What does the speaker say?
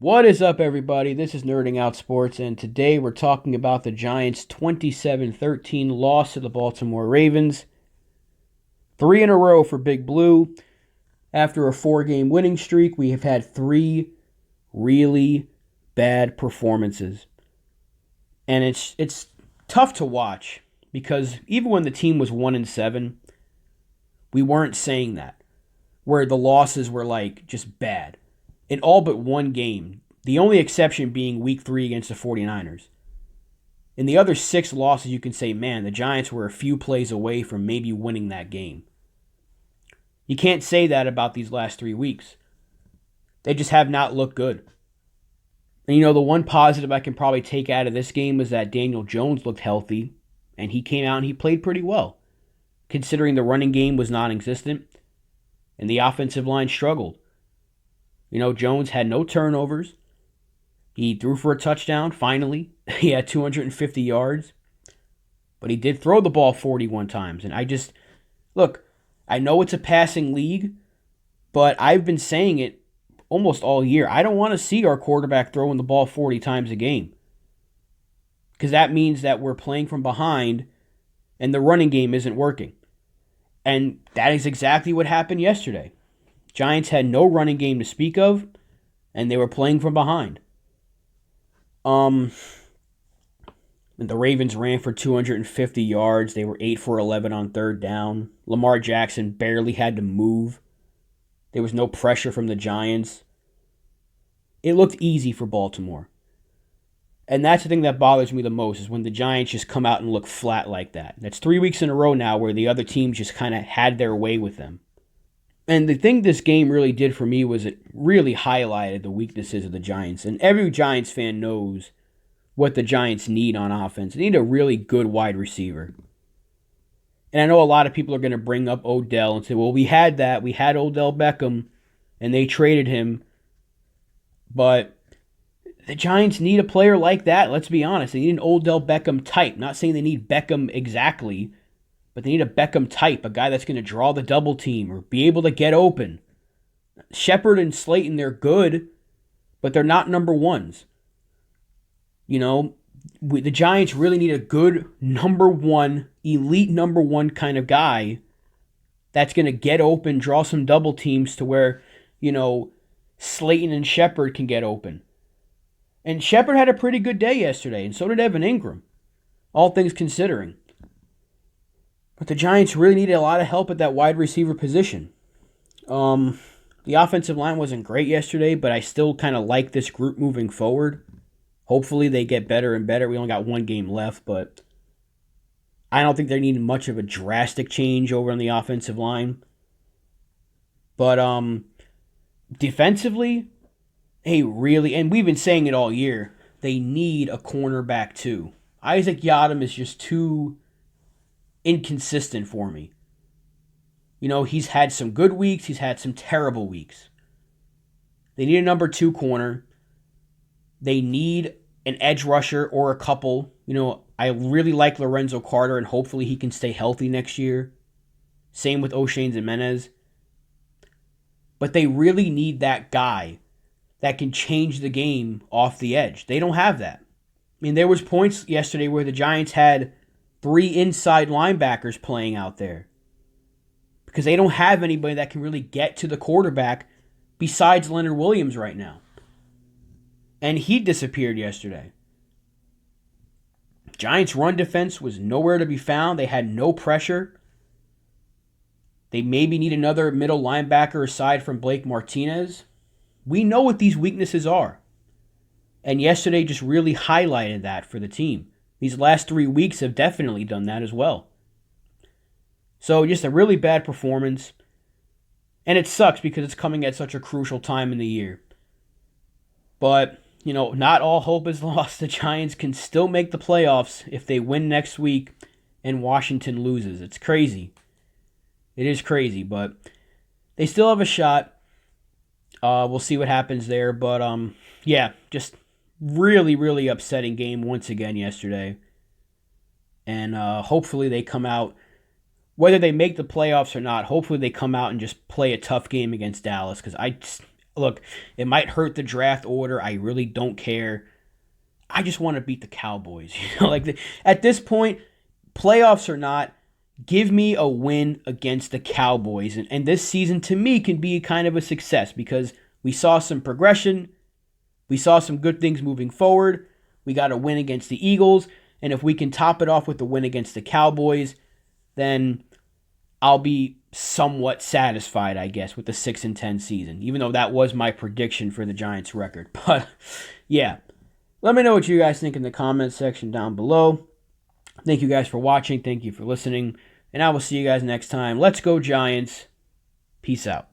What is up, everybody? This is Nerding Out Sports, and today we're talking about the Giants' 27-13 loss to the Baltimore Ravens. 3 in a row for Big Blue. After a 4-game winning streak, we have had 3 really bad performances. And it's tough to watch because even when the team was 1-7, we weren't saying that, where the losses were like just bad in all but one game, the only exception being week 3 against the 49ers. In the other 6 losses, you can say, man, the Giants were a few plays away from maybe winning that game. You can't say that about these last 3 weeks. They just have not looked good. And the one positive I can probably take out of this game was that Daniel Jones looked healthy, and he came out and he played pretty well, considering the running game was non-existent and the offensive line struggled. Jones had no turnovers. He threw for a touchdown, finally. He had 250 yards. But he did throw the ball 41 times. And look, I know it's a passing league, but I've been saying it almost all year. I don't want to see our quarterback throwing the ball 40 times a game. Because that means that we're playing from behind and the running game isn't working. And that is exactly what happened yesterday. Giants had no running game to speak of, and they were playing from behind. And the Ravens ran for 250 yards. They were 8 for 11 on third down. Lamar Jackson barely had to move. There was no pressure from the Giants. It looked easy for Baltimore. And that's the thing that bothers me the most, is when the Giants just come out and look flat like that. That's 3 weeks in a row now where the other teams just kind of had their way with them. And the thing this game really did for me was it really highlighted the weaknesses of the Giants. And every Giants fan knows what the Giants need on offense. They need a really good wide receiver. And I know a lot of people are going to bring up Odell and say, well, we had that. We had Odell Beckham, and they traded him. But the Giants need a player like that. Let's be honest. They need an Odell Beckham type. Not saying they need Beckham exactly, but they need a Beckham type, a guy that's going to draw the double team or be able to get open. Shepard and Slayton, they're good, but they're not number ones. The Giants really need a good number one, elite number one kind of guy that's going to get open, draw some double teams to where, Slayton and Shepard can get open. And Shepard had a pretty good day yesterday, and so did Evan Ingram, all things considering. But the Giants really needed a lot of help at that wide receiver position. The offensive line wasn't great yesterday, but I still kind of like this group moving forward. Hopefully they get better and better. We only got 1 game left, but I don't think they need much of a drastic change over on the offensive line. But defensively, and we've been saying it all year, they need a cornerback too. Isaac Yiadom is just too inconsistent for me. He's had some good weeks. He's had some terrible weeks. They need a number 2 corner. They need an edge rusher or a couple. I really like Lorenzo Carter, and hopefully he can stay healthy next year. Same with Oshane Ximines. But they really need that guy that can change the game off the edge. They don't have that. There was points yesterday where the Giants had 3 inside linebackers playing out there because they don't have anybody that can really get to the quarterback besides Leonard Williams right now. And he disappeared yesterday. Giants' run defense was nowhere to be found. They had no pressure. They maybe need another middle linebacker aside from Blake Martinez. We know what these weaknesses are. And yesterday just really highlighted that for the team. These last 3 weeks have definitely done that as well. So just a really bad performance. And it sucks because it's coming at such a crucial time in the year. But, not all hope is lost. The Giants can still make the playoffs if they win next week and Washington loses. It's crazy. It is crazy, but they still have a shot. We'll see what happens there. But, just really, really upsetting game once again yesterday. And hopefully they come out, whether they make the playoffs or not, hopefully they come out and just play a tough game against Dallas. Because Look, it might hurt the draft order. I really don't care. I just want to beat the Cowboys. At this point, playoffs or not, give me a win against the Cowboys. And this season, to me, can be kind of a success because we saw some progression. We saw some good things moving forward. We got a win against the Eagles. And if we can top it off with the win against the Cowboys, then I'll be somewhat satisfied, I guess, with the 6-10 season, even though that was my prediction for the Giants record. But yeah, let me know what you guys think in the comments section down below. Thank you guys for watching. Thank you for listening. And I will see you guys next time. Let's go, Giants. Peace out.